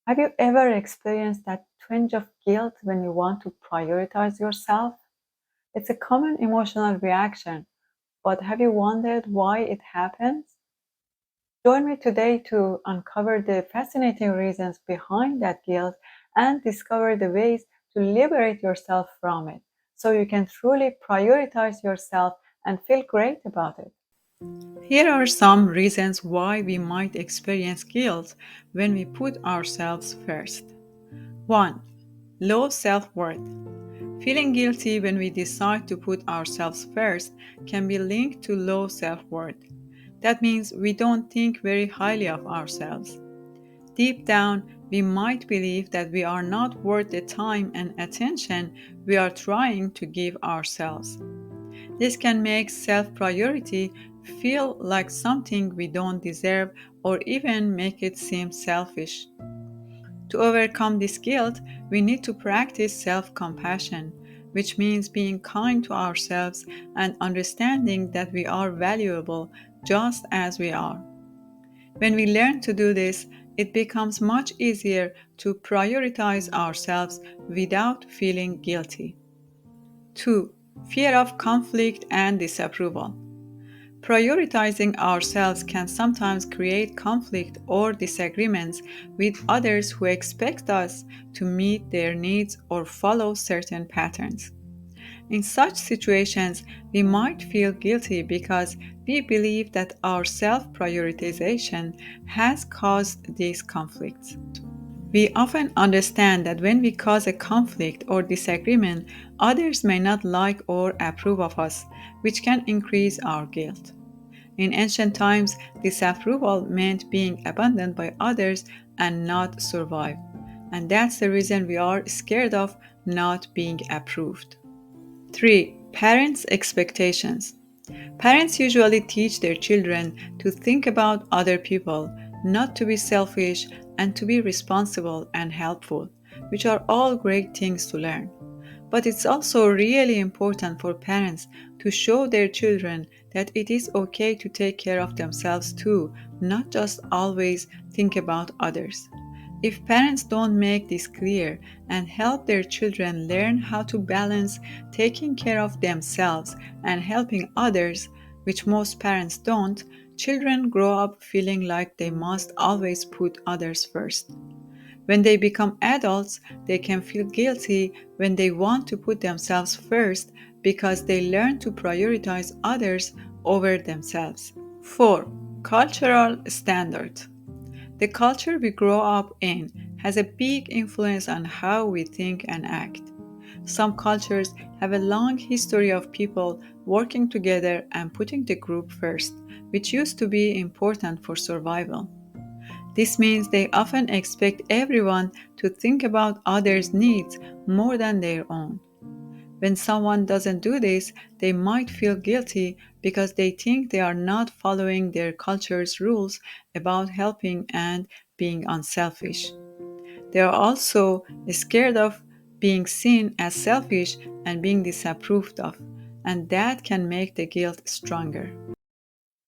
Have you ever experienced that twinge of guilt when you want to prioritize yourself? It's a common emotional reaction, but have you wondered why it happens? Join me today to uncover the fascinating reasons behind that guilt and discover the ways to liberate yourself from it so you can truly prioritize yourself and feel great about it. Here are some reasons why we might experience guilt when we put ourselves first. 1. Low self worth. Feeling guilty when we decide to put ourselves first can be linked to low self worth. That means we don't think very highly of ourselves. Deep down, we might believe that we are not worth the time and attention we are trying to give ourselves. This can make self priority feel like something we don't deserve or even make it seem selfish. To overcome this guilt, we need to practice self compassion, which means being kind to ourselves and understanding that we are valuable just as we are. When we learn to do this, it becomes much easier to prioritize ourselves without feeling guilty. 2. Fear of conflict and disapproval. Prioritizing ourselves can sometimes create conflict or disagreements with others who expect us to meet their needs or follow certain patterns. In such situations, we might feel guilty because we believe that our self prioritization has caused these conflicts. We often understand that when we cause a conflict or disagreement, others may not like or approve of us, which can increase our guilt. In ancient times, disapproval meant being abandoned by others and not survive. And that's the reason we are scared of not being approved. 3. Parents' expectations. Parents usually teach their children to think about other people, not to be selfish, and to be responsible and helpful, which are all great things to learn. But it's also really important for parents to show their children that it is okay to take care of themselves too, not just always think about others. If parents don't make this clear and help their children learn how to balance taking care of themselves and helping others, which most parents don't, children grow up feeling like they must always put others first. When they become adults, they can feel guilty when they want to put themselves first because they learn to prioritize others over themselves. 4. Cultural standards. The culture we grow up in has a big influence on how we think and act. Some cultures have a long history of people working together and putting the group first, which used to be important for survival. This means they often expect everyone to think about others' needs more than their own. When someone doesn't do this, they might feel guilty because they think they are not following their culture's rules about helping and being unselfish. They are also scared of being seen as selfish and being disapproved of, and that can make the guilt stronger.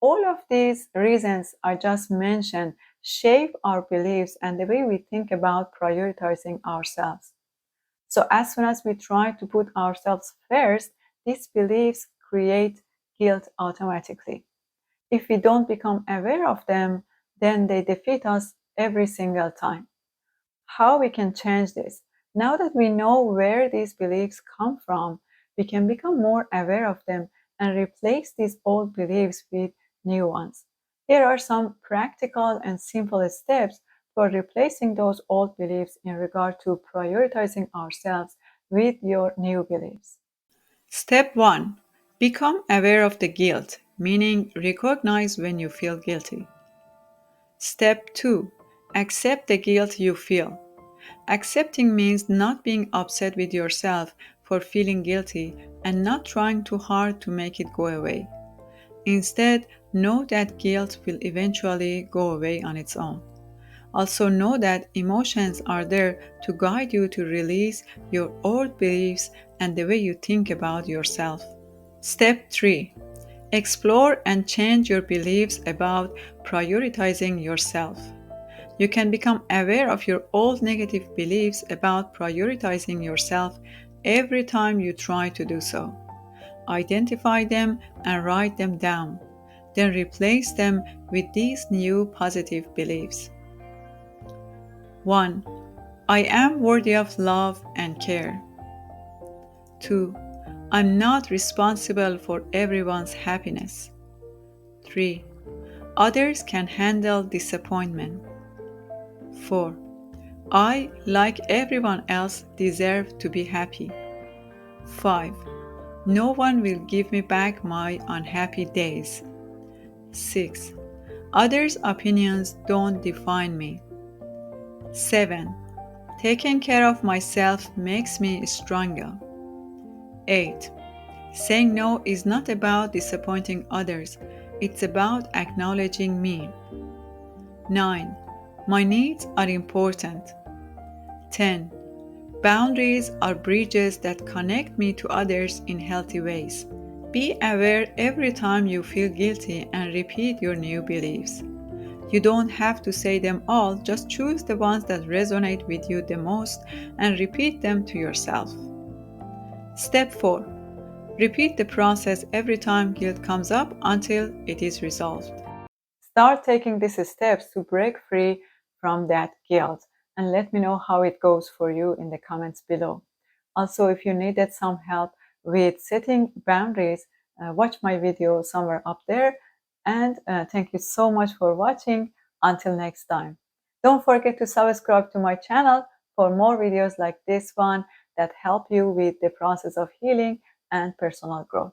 All of these reasons I just mentioned shape our beliefs and the way we think about prioritizing ourselves. So, as soon as we try to put ourselves first, these beliefs create guilt automatically. If we don't become aware of them, then they defeat us every single time. How we can change this? Now that we know where these beliefs come from, we can become more aware of them and replace these old beliefs with new ones. Here are some practical and simple steps for replacing those old beliefs in regard to prioritizing ourselves with your new beliefs. Step 1. Become aware of the guilt, meaning recognize when you feel guilty. Step 2. Accept the guilt you feel. Accepting means not being upset with yourself for feeling guilty and not trying too hard to make it go away. Instead, know that guilt will eventually go away on its own. Also, know that emotions are there to guide you to release your old beliefs and the way you think about yourself. Step 3. Explore and change your beliefs about prioritizing yourself. You can become aware of your old negative beliefs about prioritizing yourself every time you try to do so. Identify them and write them down. Then replace them with these new positive beliefs. 1. I am worthy of love and care. 2. I'm not responsible for everyone's happiness. 3. Others can handle disappointment. 4. I, like everyone else, deserve to be happy. 5. No one will give me back my unhappy days. 6. Others' opinions don't define me. 7. Taking care of myself makes me stronger. 8. Saying no is not about disappointing others, it's about acknowledging me. 9. My needs are important. 10. Boundaries are bridges that connect me to others in healthy ways. Be aware every time you feel guilty and repeat your new beliefs. You don't have to say them all, just choose the ones that resonate with you the most and repeat them to yourself. Step 4. Repeat the process every time guilt comes up until it is resolved. Start taking these steps to break free from that guilt and let me know how it goes for you in the comments below. Also, if you needed some help with setting boundaries, watch my video somewhere up there. And thank you so much for watching. Until next time. Don't forget to subscribe to my channel for more videos like this one that help you with the process of healing and personal growth.